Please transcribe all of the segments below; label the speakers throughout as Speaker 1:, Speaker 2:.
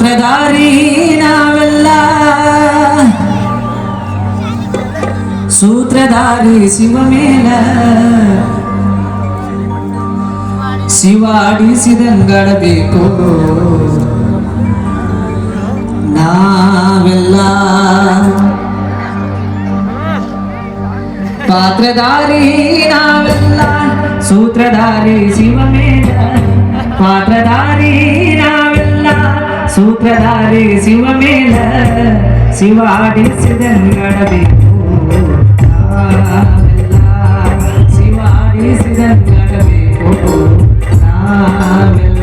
Speaker 1: ಪಾತ್ರಧಾರಿ ನಾವೆಲ್ಲ ಸೂತ್ರಧಾರಿ ಶಿವ ಮೇಲ ಶಿವಾಡಿಸಿದಂಗಳಬೇಕು ನಾವೆಲ್ಲ ಪಾತ್ರಧಾರಿ ನಾವೆಲ್ಲ ಸೂತ್ರಧಾರಿ ಶಿವ ಮೇಲ ಪಾತ್ರಧಾರಿ ನಾವೆಲ್ಲ ಸೂತ್ರಧಾರಿ ಶಿವ ಮೇಲ ಶಿವಾಡಿಸಿದಂಗಳಬೇಕು ನಾವೆಲ್ಲ ಶಿವಾಡಿಸಿದಂಗಳಬೇಕು ನಾವೆಲ್ಲ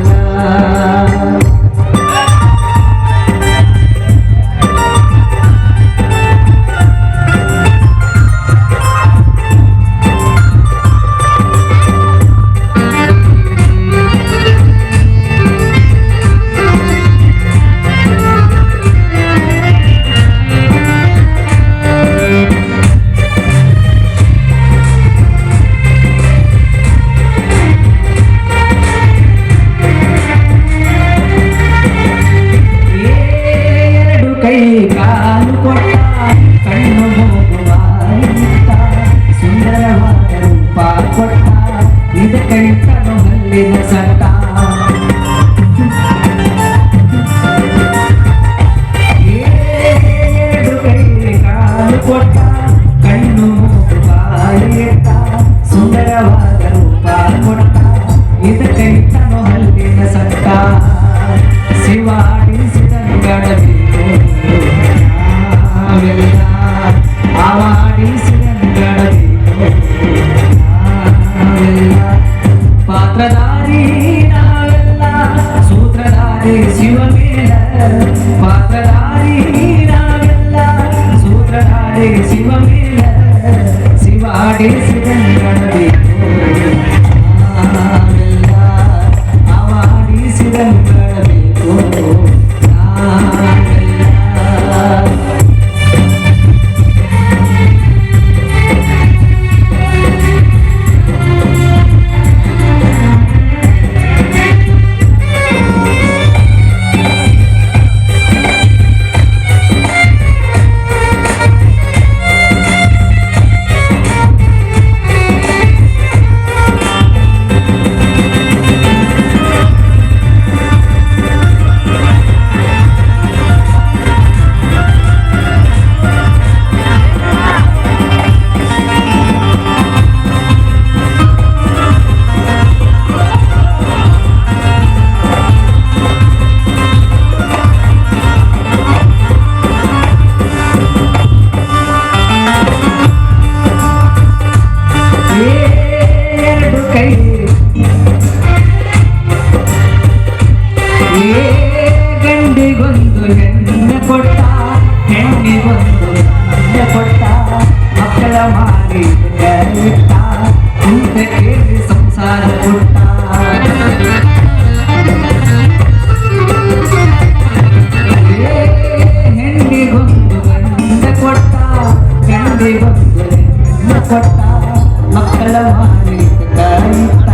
Speaker 1: ಕಾಲು ಕೊಟ್ಟ ಕಣ್ಣು ಹೋಗುವ ಸುಂದರವಾದ ರೂಪ ಕೊಟ್ಟ ಇದಕ್ಕೈತನು ಹಲ್ಲಿನ ಸಟ್ಟ ಎರಡು ಕೈ ಕಾಲು ಕೊಟ್ಟ ಕಣ್ಣು ಹೋಗುವ ಸುಂದರವಾದ ರೂಪ ಕೊಟ್ಟ ಇದಕ್ಕೈತನು ಹಲ್ಲಿನ ಸಟ್ಟ ಶಿವಾಡಿಸಿದಂಗಳಬೇಕು ಪಾತ್ರಧಾರಿ ನಾವೆಲ್ಲ ಸೂತ್ರಧಾರಿ ಶಿವ ಮೇಲ ಪಾತ್ರಧಾರಿ ನಾವೆಲ್ಲ ಸೂತ್ರಧಾರಿ ಶಿವ ಮೇಲ ಶಿವಾಡಿಸಿದಂಗಳಬೇಕು ನಾವೆಲ್ಲ ಅವಾಡಿಸಿದಂಗಳಬೇಕು ಗಂಡಿಗೊಂದು ಹೆಣ್ಣು ಕೊಟ್ಟ ಹೆಣ್ಣಿಗೊಂದು ಹೆಣ್ಣು ಕೊಟ್ಟ ಮಕ್ಕಳ ಮಾರಿ ಇಟ್ಟ ಕುಂತ ಕೇಳಿ ಸಂಸಾರ ಕೊಟ್ಟ ಹೆಣ್ಣಿಗೊಂದು ಗಂಡ ಕೊಟ್ಟ ಗಂಡಿಗೊಂದು ಹೆಣ್ಣು ಕೊಟ್ಟ ಮಕ್ಕಳ ಮಾರಿ ಇಟ್ಟ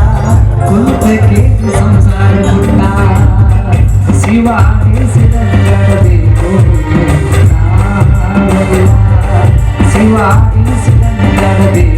Speaker 1: ಕುಂತ ಕೇಳಿ ಸಂಸಾರ ಕೊಟ್ಟ ಶಿವಾಡಿಸಿದಂಗಳಬೇಕು ನಾವೆಲ್ಲ ಶಿವಾಡಿಸಿದಂಗಳಬೇಕು